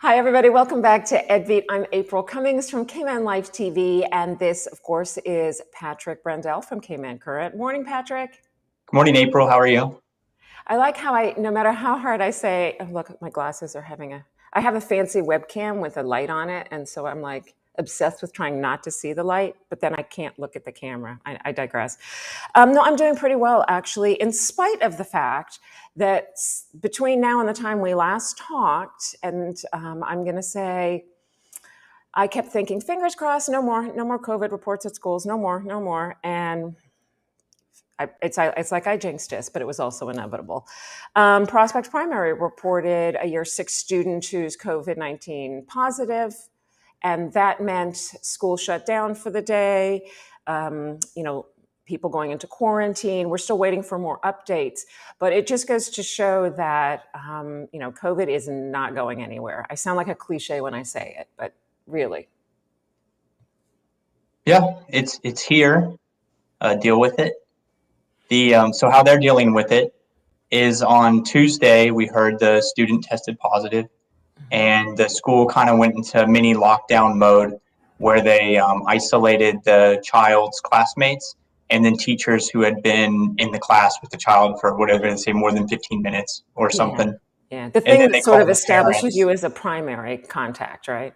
Hi, everybody. Welcome back to EDBEAT. I'm April Cummings from Cayman Life TV, and this, of course, is Patrick Brendel from Cayman Current. Morning, Patrick. Good morning, April. How are you? I like how no matter how hard I say, oh, look, my glasses are I have a fancy webcam with a light on it, and so I'm like obsessed with trying not to see the light, but then I can't look at the camera. I digress. No, I'm doing pretty well, actually, in spite of the fact that between now and the time we last talked, and I'm going to say, I kept thinking, fingers crossed, no more COVID reports at schools, no more. And it's like I jinxed this, but it was also inevitable. Prospect Primary reported a year 6 student who's COVID-19 positive, and that meant school shut down for the day. People going into quarantine. We're still waiting for more updates, but it just goes to show that COVID is not going anywhere. I sound like a cliche when I say it, but really. Yeah, it's here. Deal with it. So how they're dealing with it is on Tuesday we heard the student tested positive, and the school kind of went into mini lockdown mode where they isolated the child's classmates and then teachers who had been in the class with the child for whatever they say more than 15 minutes or something. Yeah. The thing that sort of establishes you as a primary contact, right?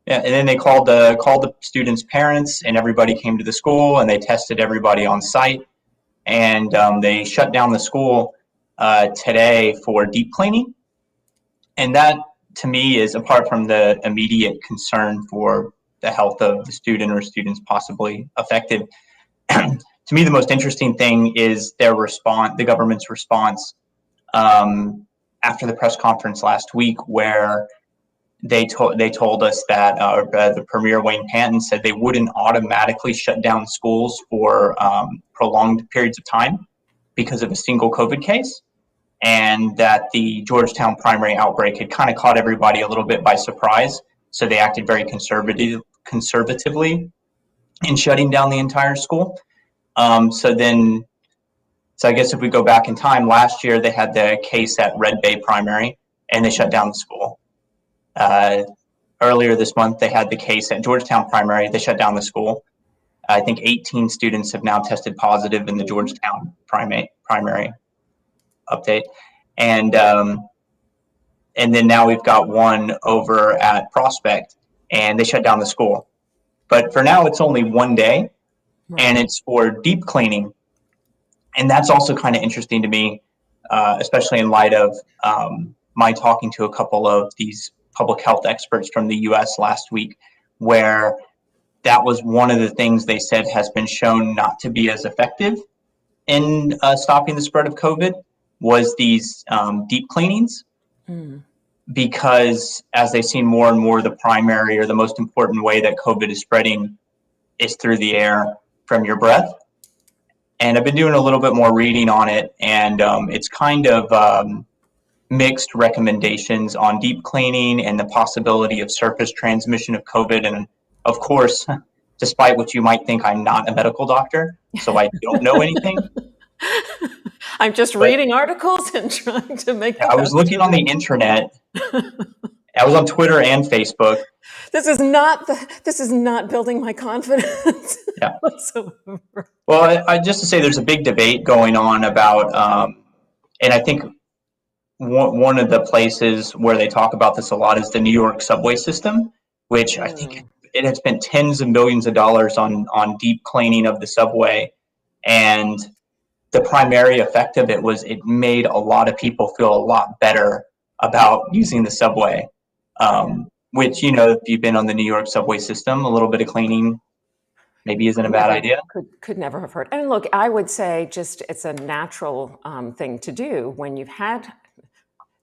Yeah, and then they called the students' parents, and everybody came to the school, and they tested everybody on site, and they shut down the school today for deep cleaning. And that, to me, is apart from the immediate concern for the health of the student or students possibly affected. To me, the most interesting thing is their response, the government's response after the press conference last week, where they told us that the Premier Wayne Panton said they wouldn't automatically shut down schools for prolonged periods of time because of a single COVID case, and that the Georgetown primary outbreak had kind of caught everybody a little bit by surprise, so they acted very conservatively in shutting down the entire school. So I guess if we go back in time, last year they had the case at Red Bay Primary, and they shut down the school. Earlier this month, they had the case at Georgetown Primary. They shut down the school. I think 18 students have now tested positive in the Georgetown primary update, and then now we've got one over at Prospect, and they shut down the school. But for now, it's only one day, and it's for deep cleaning, and that's also kind of interesting to me, especially in light of my talking to a couple of these public health experts from the U.S. last week, where that was one of the things they said has been shown not to be as effective in stopping the spread of COVID was these deep cleanings, because as they've seen more and more, the primary or the most important way that COVID is spreading is through the air from your breath. And I've been doing a little bit more reading on it, and it's kind of mixed recommendations on deep cleaning and the possibility of surface transmission of COVID. And of course, despite what you might think, I'm not a medical doctor, so I don't know anything. I'm just reading articles and trying to make. I was looking on the internet. I was on Twitter and Facebook. This is not building my confidence. Yeah. Well, just to say, there's a big debate going on about, and I think one of the places where they talk about this a lot is the New York subway system, which I think it had spent tens of millions of dollars on deep cleaning of the subway, and the primary effect of it was it made a lot of people feel a lot better about using the subway, which, if you've been on the New York subway system, a little bit of cleaning maybe isn't a bad idea. Could never have hurt. And look, I would say just it's a natural thing to do when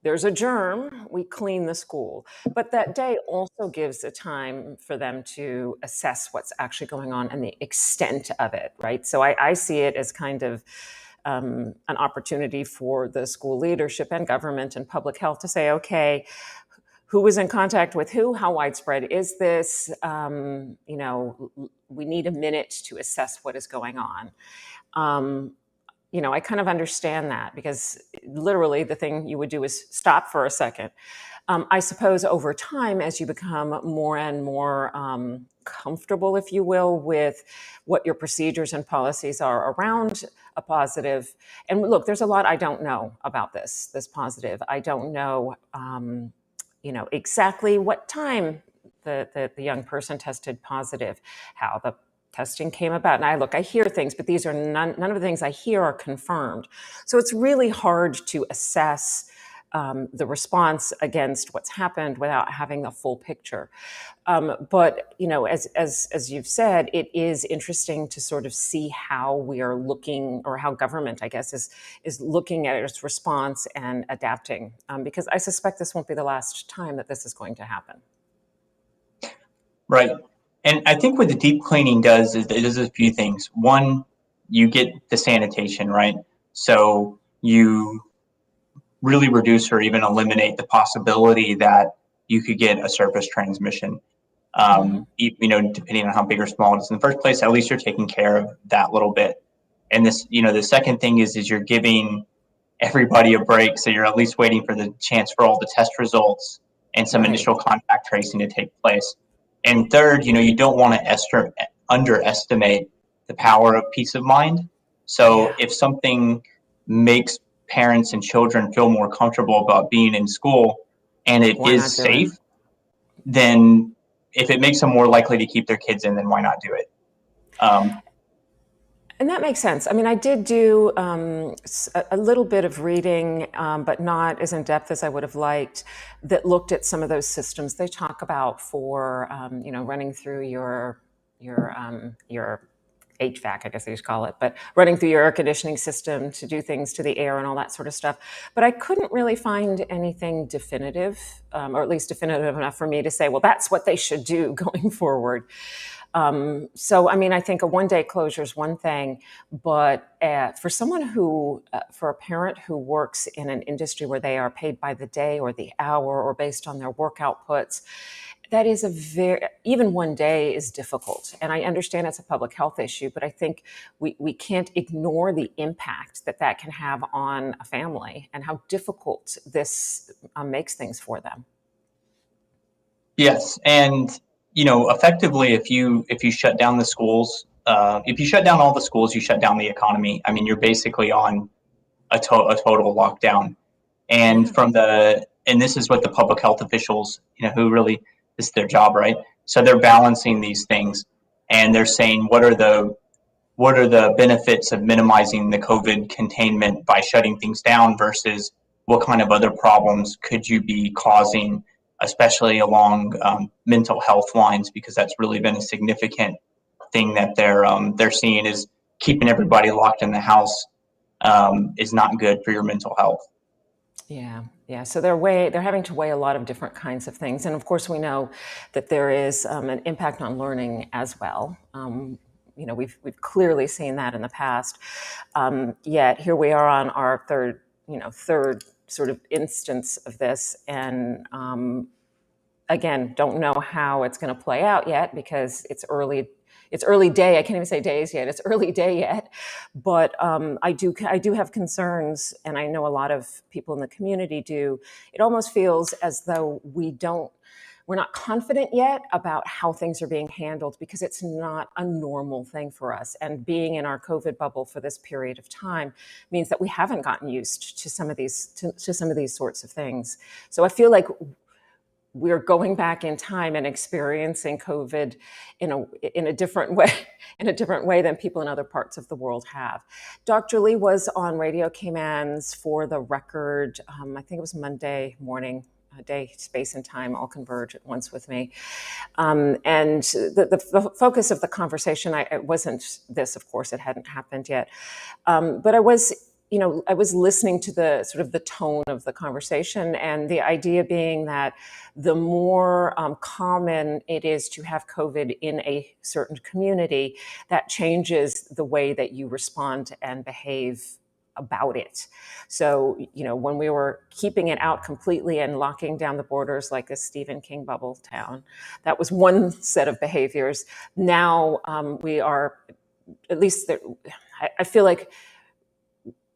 there's a germ, we clean the school. But that day also gives a time for them to assess what's actually going on and the extent of it, right? So I see it as kind of an opportunity for the school leadership and government and public health to say, okay, who was in contact with who? How widespread is this? We need a minute to assess what is going on. I kind of understand that, because literally the thing you would do is stop for a second. I suppose over time, as you become more and more comfortable, if you will, with what your procedures and policies are around a positive, and look, there's a lot I don't know about this positive. I don't know, exactly what time the young person tested positive, how the testing came about. And I hear things, but these are none of the things I hear are confirmed. So it's really hard to assess the response against what's happened without having the full picture. But as you've said, it is interesting to sort of see how we are looking, or how government, I guess, is looking at its response and adapting. Because I suspect this won't be the last time that this is going to happen. Right. And I think what the deep cleaning does is it does a few things. One, you get the sanitation, right? So you really reduce or even eliminate the possibility that you could get a surface transmission. Depending on how big or small it is in the first place, at least you're taking care of that little bit. And this, the second thing is you're giving everybody a break. So you're at least waiting for the chance for all the test results and some Right. initial contact tracing to take place. And third, you don't want to underestimate the power of peace of mind. So Yeah. if something makes parents and children feel more comfortable about being in school and it Why not is do it? safe, then if it makes them more likely to keep their kids in, then why not do it? And that makes sense. I mean, I did do a little bit of reading, but not as in depth as I would have liked, that looked at some of those systems they talk about for, running through your HVAC, I guess they used to call it, but running through your air conditioning system to do things to the air and all that sort of stuff. But I couldn't really find anything definitive, or at least definitive enough for me to say, well, that's what they should do going forward. So, I mean, I think a one-day closure is one thing, but for a parent who works in an industry where they are paid by the day or the hour or based on their work outputs, that is even one day is difficult. And I understand it's a public health issue, but I think we can't ignore the impact that can have on a family and how difficult this makes things for them. Yes, and effectively, if you shut down the schools, if you shut down all the schools, you shut down the economy. I mean, you're basically on a total lockdown. And Yeah. and this is what the public health officials, who really, this is their job, right? So they're balancing these things, and they're saying what are the benefits of minimizing the COVID containment by shutting things down versus what kind of other problems could you be causing, especially along mental health lines, because that's really been a significant thing that they're seeing is keeping everybody locked in the house is not good for your mental health. Yeah, yeah. So they're having to weigh a lot of different kinds of things, and of course, we know that there is an impact on learning as well. We've clearly seen that in the past. Yet here we are on our third sort of instance of this, and again, don't know how it's going to play out yet because it's early. It's early day. I can't even say days yet. It's early day yet, but I do have concerns, and I know a lot of people in the community do. It almost feels as though we're not confident yet about how things are being handled because it's not a normal thing for us. And being in our COVID bubble for this period of time means that we haven't gotten used to some of these sorts of things. So I feel like we're going back in time and experiencing COVID in a different way, in a different way than people in other parts of the world have. Dr. Lee was on Radio Cayman's For the Record. I think it was Monday morning. Day, space, and time all converge at once with me. And the focus of the conversation, it wasn't this, of course, it hadn't happened yet. But I was listening to the sort of the tone of the conversation, and the idea being that the more common it is to have COVID in a certain community, that changes the way that you respond and behave about it. So, when we were keeping it out completely and locking down the borders like a Stephen King bubble town, that was one set of behaviors. Now we are, at least I feel like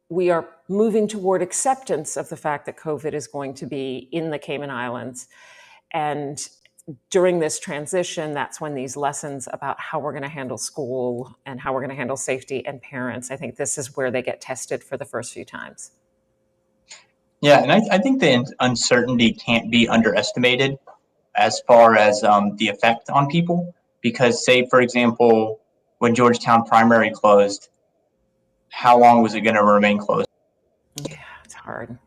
we are moving toward acceptance of the fact that COVID is going to be in the Cayman Islands. And during this transition, that's when these lessons about how we're going to handle school and how we're going to handle safety and parents, I think this is where they get tested for the first few times. Yeah, and I think the uncertainty can't be underestimated as far as the effect on people. Because, say, for example, when Georgetown Primary closed, how long was it going to remain closed? Yeah, it's hard.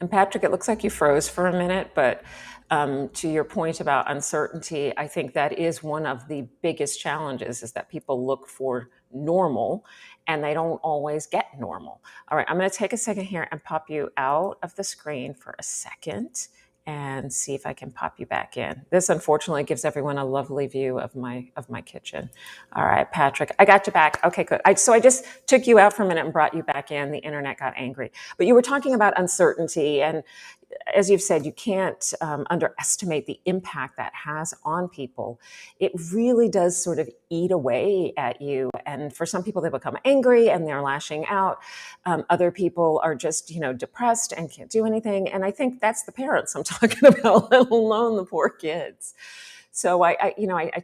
And Patrick, it looks like you froze for a minute, but to your point about uncertainty, I think that is one of the biggest challenges is that people look for normal and they don't always get normal. All right, I'm going to take a second here and pop you out of the screen for a second and see if I can pop you back in. This unfortunately gives everyone a lovely view of my kitchen. All right, Patrick, I got you back. Okay, good. So I just took you out for a minute and brought you back in. The internet got angry. But you were talking about uncertainty, and as you've said, you can't underestimate the impact that has on people. It really does sort of eat away at you. And for some people, they become angry and they're lashing out. Other people are just, depressed and can't do anything. And I think that's the parents I'm talking about, let alone the poor kids. So I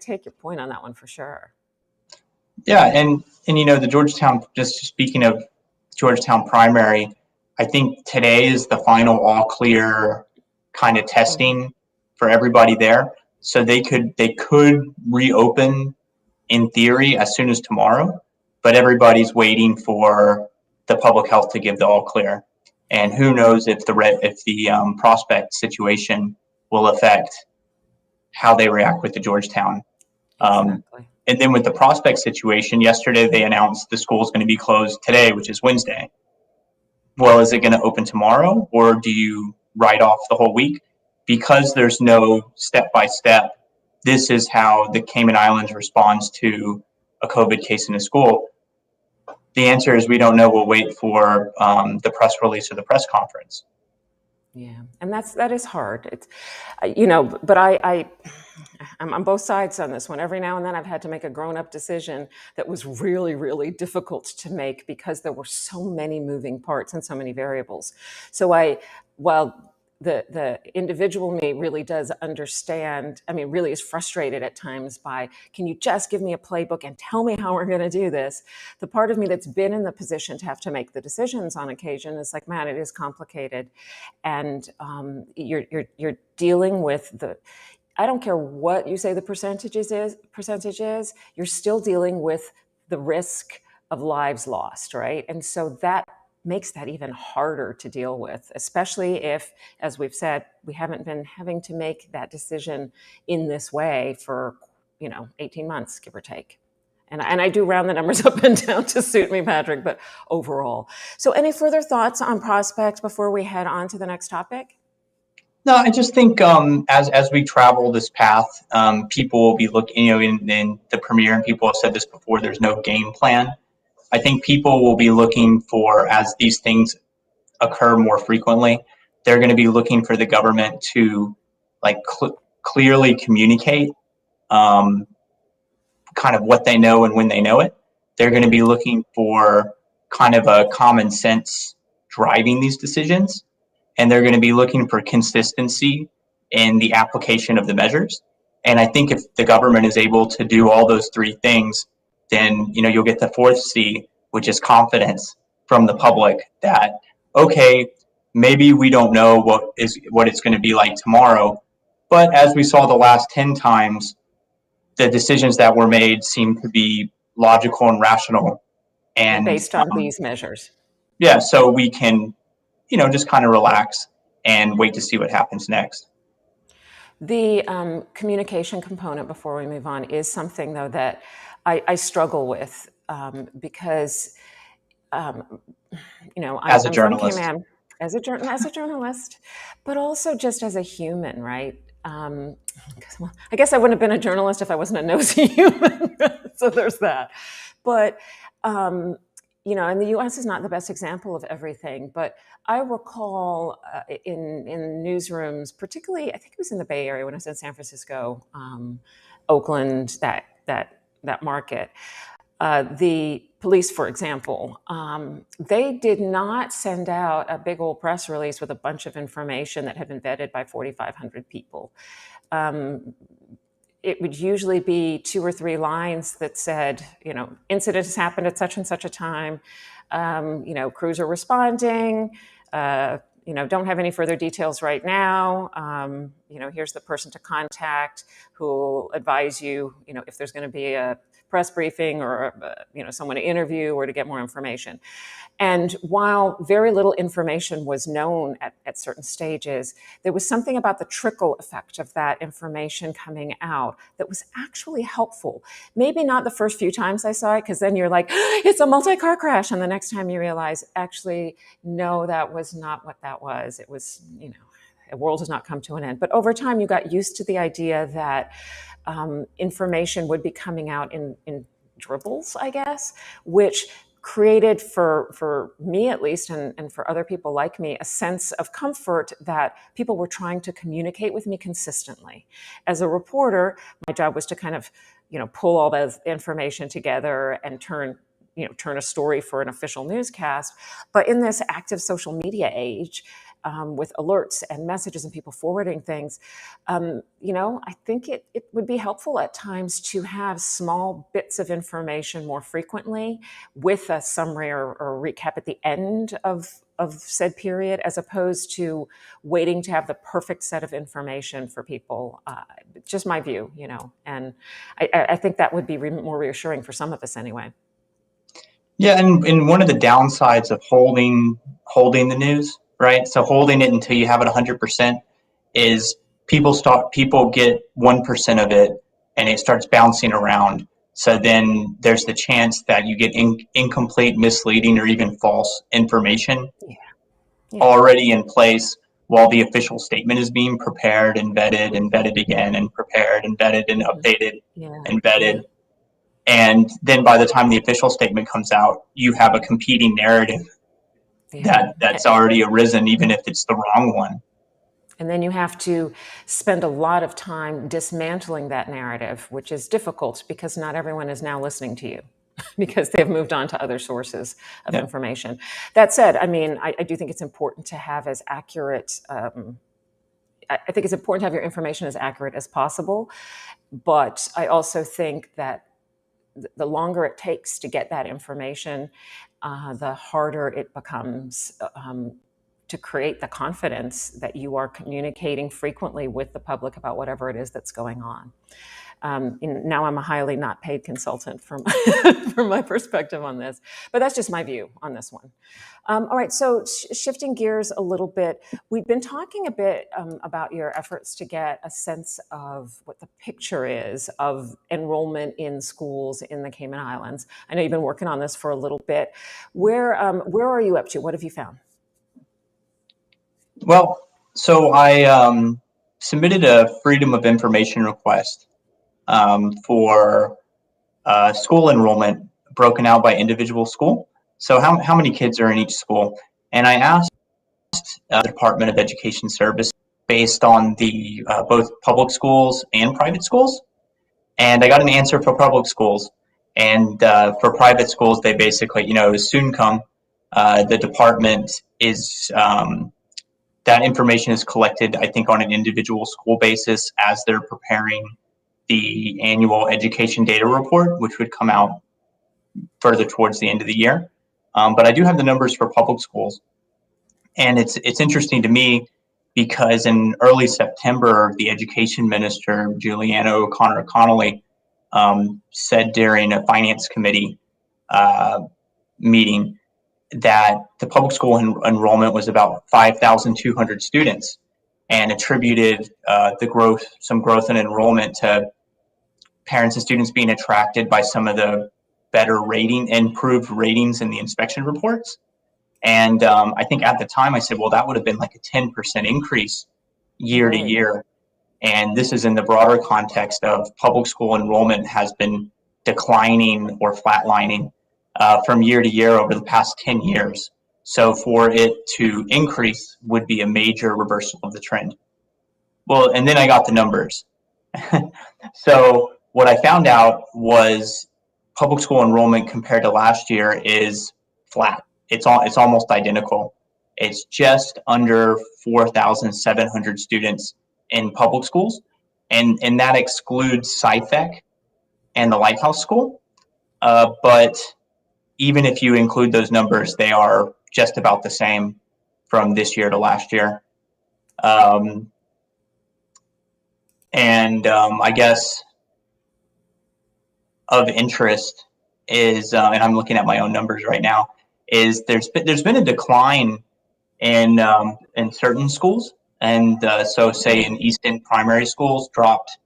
take your point on that one for sure. Yeah, and the Georgetown. Just speaking of Georgetown Primary, I think today is the final all clear kind of testing for everybody there. So they could reopen in theory as soon as tomorrow, but everybody's waiting for the public health to give the all clear. And who knows if the prospect situation will affect how they react with the Georgetown. Exactly. And then with the prospect situation, yesterday they announced the school's going to be closed today, which is Wednesday. Well, is it going to open tomorrow, or do you write off the whole week? Because there's no step-by-step, this is how the Cayman Islands responds to a COVID case in a school. The answer is we don't know. We'll wait for the press release or the press conference. Yeah, and that is hard. It's, but I'm on both sides on this one. Every now and then I've had to make a grown-up decision that was really, really difficult to make because there were so many moving parts and so many variables. So while the individual me really does understand, really is frustrated at times by, can you just give me a playbook and tell me how we're going to do this? The part of me that's been in the position to have to make the decisions on occasion is like, man, it is complicated. And you're dealing with I don't care what you say the percentage is, you're still dealing with the risk of lives lost, right? And so that makes that even harder to deal with, especially if, as we've said, we haven't been having to make that decision in this way for, 18 months, give or take. And I do round the numbers up and down to suit me, Patrick, but overall. So any further thoughts on prospects before we head on to the next topic? No, I just think as we travel this path, people will be looking, in the premiere, and people have said this before, there's no game plan. I think people will be looking for, as these things occur more frequently, they're going to be looking for the government to clearly communicate kind of what they know and when they know it. They're going to be looking for kind of a common sense driving these decisions, and they're going to be looking for consistency in the application of the measures. And I think if the government is able to do all those three things, then you'll get the fourth C, which is confidence from the public that, okay, maybe we don't know what it's going to be like tomorrow, but as we saw the last 10 times, the decisions that were made seem to be logical and rational, and based on these measures. Yeah, so we can just kind of relax and wait to see what happens next. The communication component, before we move on, is something, though, that I struggle with because, As a I'm from journalist. Cayman, as a journalist, but also just as a human, right? Well, I guess I wouldn't have been a journalist if I wasn't a nosy human. So there's that. But and the U.S. is not the best example of everything, but I recall in newsrooms, particularly, I think it was in the Bay Area when I was in San Francisco, Oakland, that market. The police, for example, they did not send out a big old press release with a bunch of information that had been vetted by 4,500 people. It would usually be 2 or 3 lines that said, incident has happened at such and such a time. Crews are responding. Don't have any further details right now. Here's the person to contact who will advise you, if there's going to be a press briefing or, someone to interview or to get more information. And while very little information was known at certain stages, there was something about the trickle effect of that information coming out that was actually helpful. Maybe not the first few times I saw it, because then you're like, it's a multi-car crash. And the next time you realize, actually, no, that was not what that was. It was, the world has not come to an end. But over time, you got used to the idea that information would be coming out in dribbles, I guess, which created for me at least, and for other people like me, a sense of comfort that people were trying to communicate with me consistently. As a reporter, my job was to kind of, pull all that information together and turn a story for an official newscast. But in this active social media age, with alerts and messages and people forwarding things, I think it would be helpful at times to have small bits of information more frequently with a summary or recap at the end of said period, as opposed to waiting to have the perfect set of information for people. Just my view, and I think that would be more reassuring for some of us anyway. Yeah, and one of the downsides of holding the news, right? So holding it until you have it 100% is people get 1% of it and it starts bouncing around. So then there's the chance that you get incomplete, misleading, or even false information already in place while the official statement is being prepared and vetted again, and prepared and vetted and updated and vetted. And then by the time the official statement comes out, you have a competing narrative that's already arisen, even if it's the wrong one. And then you have to spend a lot of time dismantling that narrative, which is difficult because not everyone is now listening to you because they've moved on to other sources of information. That said, I do think it's important to have as accurate, I think it's important to have your information as accurate as possible. But I also think that the longer it takes to get that information, the harder it becomes to create the confidence that you are communicating frequently with the public about whatever it is that's going on. Now I'm a highly not paid consultant from my perspective on this, but that's just my view on this one. All right, so shifting gears a little bit, we've been talking a bit about your efforts to get a sense of what the picture is of enrollment in schools in the Cayman Islands. I know you've been working on this for a little bit. Where are you up to? What have you found? Well, so I submitted a Freedom of Information request for school enrollment broken out by individual school. So how many kids are in each school? And I asked the Department of Education Service based on the both public schools and private schools. And I got an answer for public schools. And for private schools, they basically, soon come. The department is, that information is collected, I think, on an individual school basis as they're preparing the annual education data report, which would come out further towards the end of the year. But I do have the numbers for public schools. And it's interesting to me because in early September, the education minister, Juliana O'Connor Connolly, said during a finance committee meeting that the public school enrollment was about 5,200 students, and attributed some growth in enrollment to parents and students being attracted by some of the improved ratings in the inspection reports. And I think at the time I said, well, that would have been like a 10% increase year to year. And this is in the broader context of public school enrollment has been declining or flatlining from year to year over the past 10 years. So for it to increase would be a major reversal of the trend. Well, and then I got the numbers. So what I found out was public school enrollment compared to last year is flat. It's almost identical. It's just under 4,700 students in public schools, and that excludes SciFec and the Lighthouse School. But even if you include those numbers, they are just about the same from this year to last year. I guess of interest is, and I'm looking at my own numbers right now, is there's been a decline in certain schools, and so say in East End primary schools dropped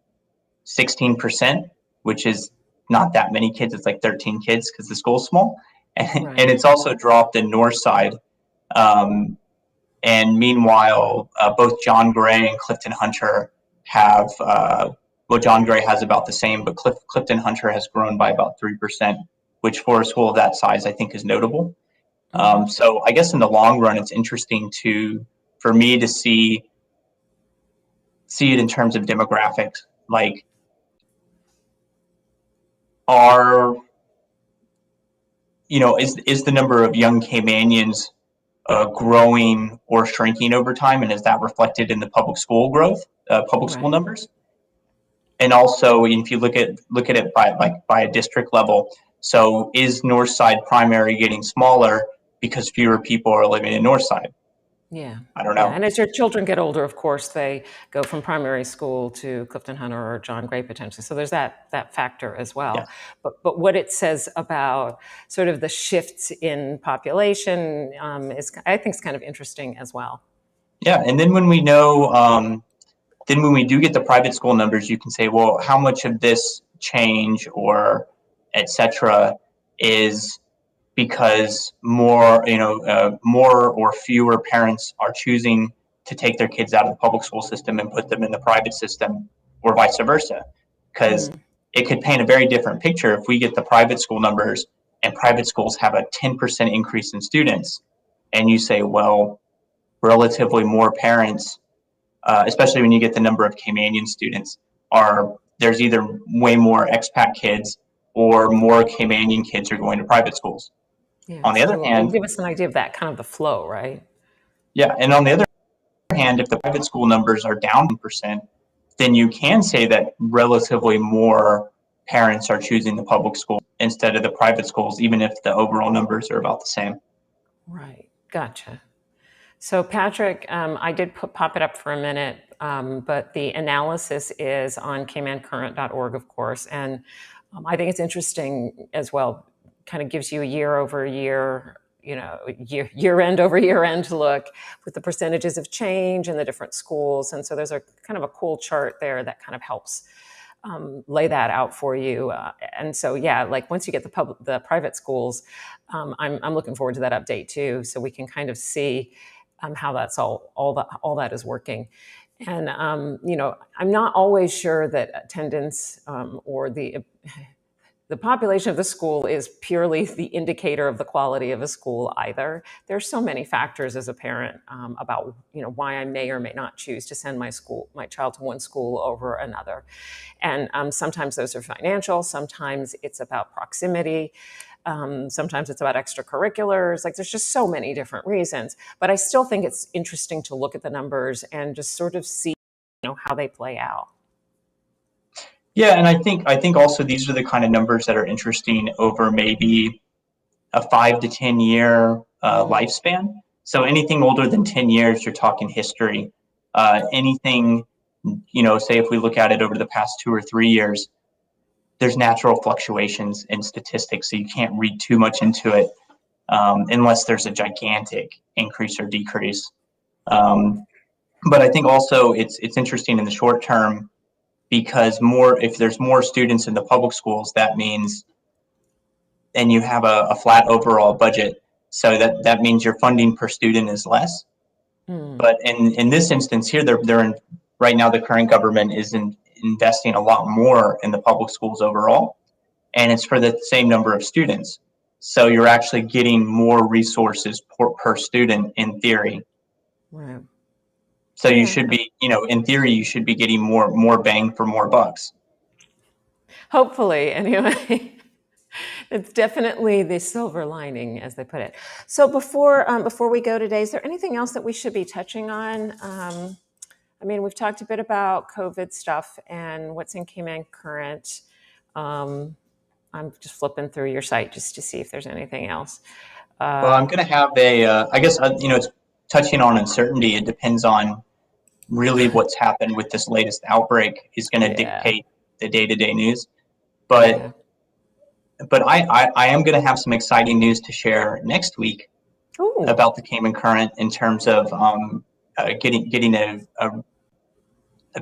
16%, which is not that many kids. It's like 13 kids because the school's small, and, Right. and it's also dropped in Northside. And meanwhile, both John Gray and Clifton Hunter have, well, John Gray has about the same, but Clifton Hunter has grown by about 3%, which for a school of that size, I think is notable. So I guess in the long run, it's interesting for me to see it in terms of demographics. Like, is the number of young Caymanians growing or shrinking over time, and is that reflected in the public school growth, public school numbers? And also, if you look at it by a district level, so is Northside primary getting smaller because fewer people are living in Northside? Yeah. I don't know. Yeah. And as your children get older, of course, they go from primary school to Clifton Hunter or John Gray potentially. So there's that factor as well. Yeah. But what it says about sort of the shifts in population I think is kind of interesting as well. Yeah. And then when we know, then when we do get the private school numbers, you can say, well, how much of this change or et cetera is because more or fewer parents are choosing to take their kids out of the public school system and put them in the private system, or vice versa. Because it could paint a very different picture if we get the private school numbers and private schools have a 10% increase in students, and you say, well, relatively more parents, especially when you get the number of Caymanian students, there's either way more expat kids or more Caymanian kids are going to private schools. Yeah. On the other So it'll hand, give us an idea of that kind of the flow, right? yeah, and on the other hand, if the private school numbers are down 1%, then you can say that relatively more parents are choosing the public school instead of the private schools, even if the overall numbers are about the same. Right. Gotcha. So Patrick, I did pop it up for a minute, but the analysis is on caymancurrent.org, of course. And I think it's interesting as well, kind of gives you a year over year, year end over year end look with the percentages of change in the different schools. And so there's a kind of a cool chart there that kind of helps lay that out for you. And so, yeah, like once you get the private schools, I'm looking forward to that update too, so we can kind of see how that's all that is working. And I'm not always sure that attendance or the population of the school is purely the indicator of the quality of a school either. There's so many factors as a parent about why I may or may not choose to send my child to one school over another. And sometimes those are financial, sometimes it's about proximity, sometimes it's about extracurriculars. Like there's just so many different reasons. But I still think it's interesting to look at the numbers and just sort of see how they play out. Yeah, and I think also these are the kind of numbers that are interesting over maybe a 5 to 10 year lifespan. So anything older than 10 years, you're talking history. Anything, say if we look at it over the past 2 or 3 years, there's natural fluctuations in statistics, so you can't read too much into it unless there's a gigantic increase or decrease. But I think also it's interesting in the short term, because if there's more students in the public schools, that means, and you have a flat overall budget, so that means your funding per student is less. But in this instance here, right now the current government is investing a lot more in the public schools overall, and it's for the same number of students. So you're actually getting more resources per student in theory. Right. So you should be, in theory, you should be getting more bang for more bucks. Hopefully, anyway. It's definitely the silver lining, as they put it. So before we go today, is there anything else that we should be touching on? I mean, we've talked a bit about COVID stuff and what's in Cayman Current. Um, I'm just flipping through your site just to see if there's anything else. Well, I'm going to have I guess, it's touching on uncertainty. It depends on really what's happened with this latest outbreak is going to Yeah, dictate the day-to-day news. But yeah. I am going to have some exciting news to share next week Ooh, about the Cayman Current in terms of getting a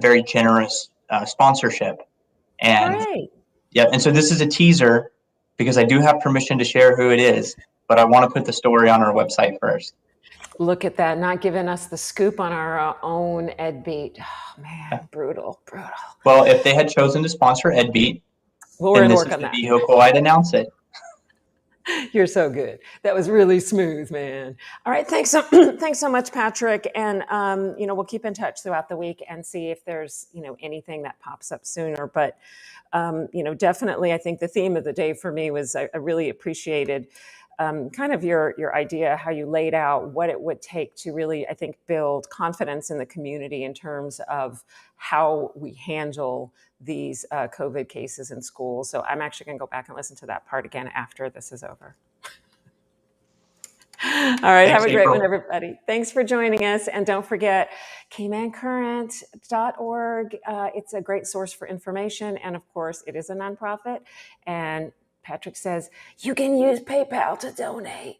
very generous sponsorship. And great. yeah, and so this is a teaser because I do have permission to share who it is, but I want to put the story on our website first. Look at that, not giving us the scoop on our own EDBEAT. Oh, man, brutal, brutal. Well, if they had chosen to sponsor EDBEAT, Well, we're then going to this work is on the that. vehicle I'd announce it. You're so good. That was really smooth, man. All right, thanks so thanks so much, Patrick. And we'll keep in touch throughout the week and see if there's anything that pops up sooner. But definitely, I think the theme of the day for me was I really appreciated kind of your idea, how you laid out what it would take to really, I think, build confidence in the community in terms of how we handle these COVID cases in schools. So I'm actually going to go back and listen to that part again after this is over. All right, have Thanks, a great one, April. everybody. Thanks for joining us. And don't forget caymancurrent.org. It's a great source for information. And of course, it is a nonprofit. And Patrick says you can use PayPal to donate.